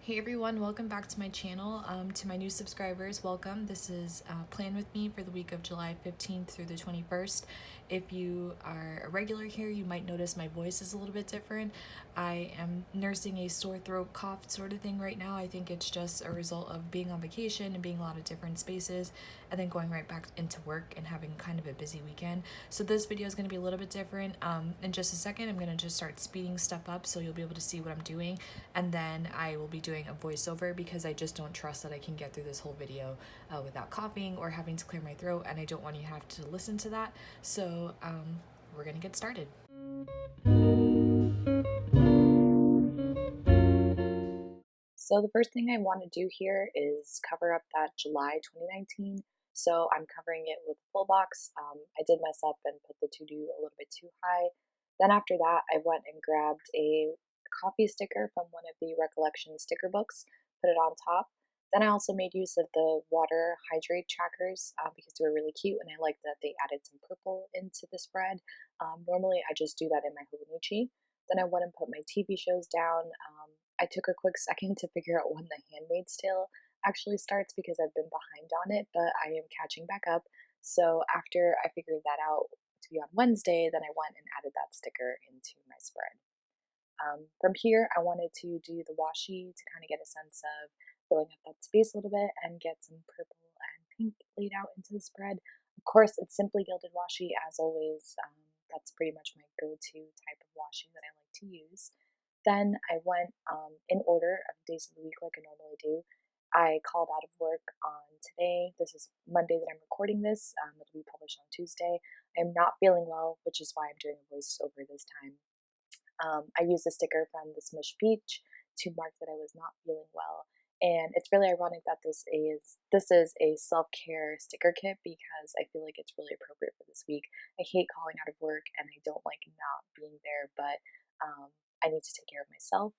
Hey everyone, welcome back to my channel. To my new subscribers, welcome. This is Plan With Me for the week of July 15th through the 21st. If you are a regular here, you might notice my voice is a little bit different. I am nursing a sore throat cough sort of thing right now. I think it's just a result of being on vacation and being a lot of different spaces and then going right back into work and having kind of a busy weekend. So this video is going to be a little bit different. In just a second, I'm going to just start speeding stuff up so you'll be able to see what I'm doing, and then I will be doing a voiceover because I just don't trust that I can get through this whole video without coughing or having to clear my throat, and I don't want you to have to listen to that. So we're gonna get started. So the first thing I want to do here is cover up that July 2019. So I'm covering it with a full box. I did mess up and put the to-do a little bit too high. Then after that, I went and grabbed a coffee sticker from one of the Recollections sticker books, put it on top. Then I also made use of the water hydrate trackers because they were really cute, and I liked that they added some purple into the spread. Normally, I just do that in my Hobonichi. Then I went and put my TV shows down. I took a quick second to figure out when The Handmaid's Tale actually starts because I've been behind on it, but I am catching back up. So after I figured that out to be on Wednesday, then I went and added that sticker into my spread. From here, I wanted to do the washi to kind of get a sense of filling up that space a little bit and get some purple and pink laid out into the spread. Of course, it's simply gilded washi as always. That's pretty much my go-to type of washi that I like to use. Then I went in order of days of the week like I normally do. I called out of work on today. This is Monday that I'm recording this. It'll be published on Tuesday. I am not feeling well, which is why I'm doing a voiceover this time. I used a sticker from the Smushed Peach to mark that I was not feeling well. And it's really ironic that this is a self-care sticker kit because I feel like it's really appropriate for this week. I hate calling out of work and I don't like not being there, but I need to take care of myself.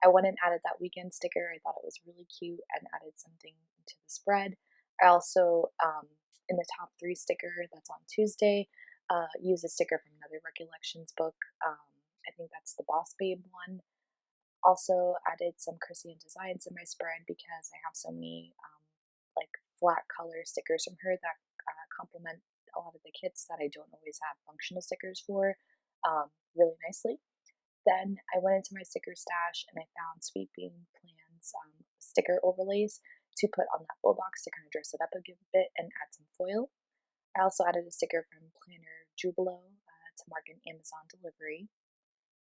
I went and added that weekend sticker. I thought it was really cute and added something to the spread. I also, in the top 3 sticker that's on Tuesday, used a sticker from another Recollections book. I think that's the Boss Babe one. Also added some Krissyanne Designs in my spread because I have so many like flat color stickers from her that complement a lot of the kits that I don't always have functional stickers for really nicely. Then I went into my sticker stash and I found Sweet Bean Plan's sticker overlays to put on that full box to kind of dress it up a bit and add some foil. I also added a sticker from Planner Jubilo to mark an Amazon delivery.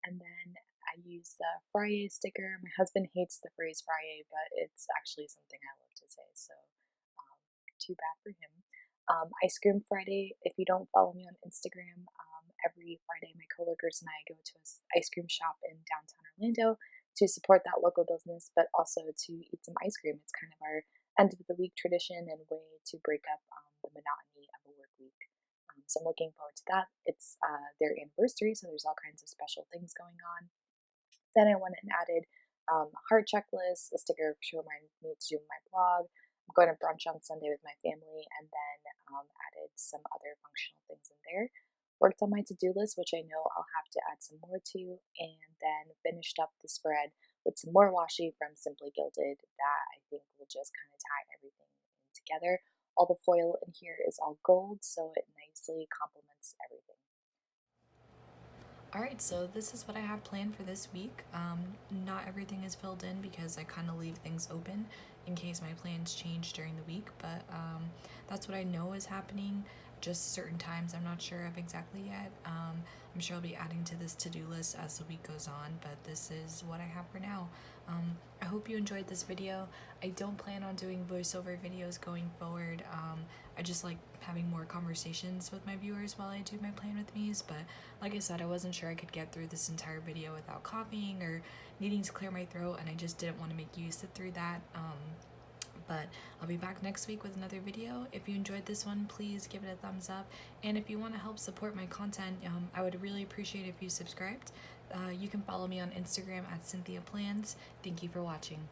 And then I used the Friday sticker. My husband hates the phrase Friday, but it's actually something I love to say, so too bad for him. Ice Cream Friday. If you don't follow me on Instagram, every Friday my coworkers and I go to an ice cream shop in downtown Orlando to support that local business, but also to eat some ice cream. It's kind of our end of the week tradition and way to break up the monotony of a work week. So I'm looking forward to that. It's their anniversary, so there's all kinds of special things going on. Then I went and added a heart checklist, a sticker to remind me to do my blog. I'm going to brunch on Sunday with my family, and then added some other functional things in there. Worked on my to-do list, which I know I'll have to add some more to, and then finished up the spread with some more washi from Simply Gilded that I think will just kind of tie everything in together. All the foil in here is all gold, so it nicely complements everything. Alright, so this is what I have planned for this week. Not everything is filled in because I kind of leave things open in case my plans change during the week, but that's what I know is happening. Just certain times I'm not sure of exactly yet. I'm sure I'll be adding to this to-do list as the week goes on, but this is what I have for now. I hope you enjoyed this video. I don't plan on doing voiceover videos going forward. I just like having more conversations with my viewers while I do my Plan With Me's, but like I said, I wasn't sure I could get through this entire video without coughing or needing to clear my throat, and I just didn't want to make you sit through that. But I'll be back next week with another video. If you enjoyed this one, please give it a thumbs up. And if you want to help support my content, I would really appreciate if you subscribed. You can follow me on Instagram at Cynthia Plans. Thank you for watching.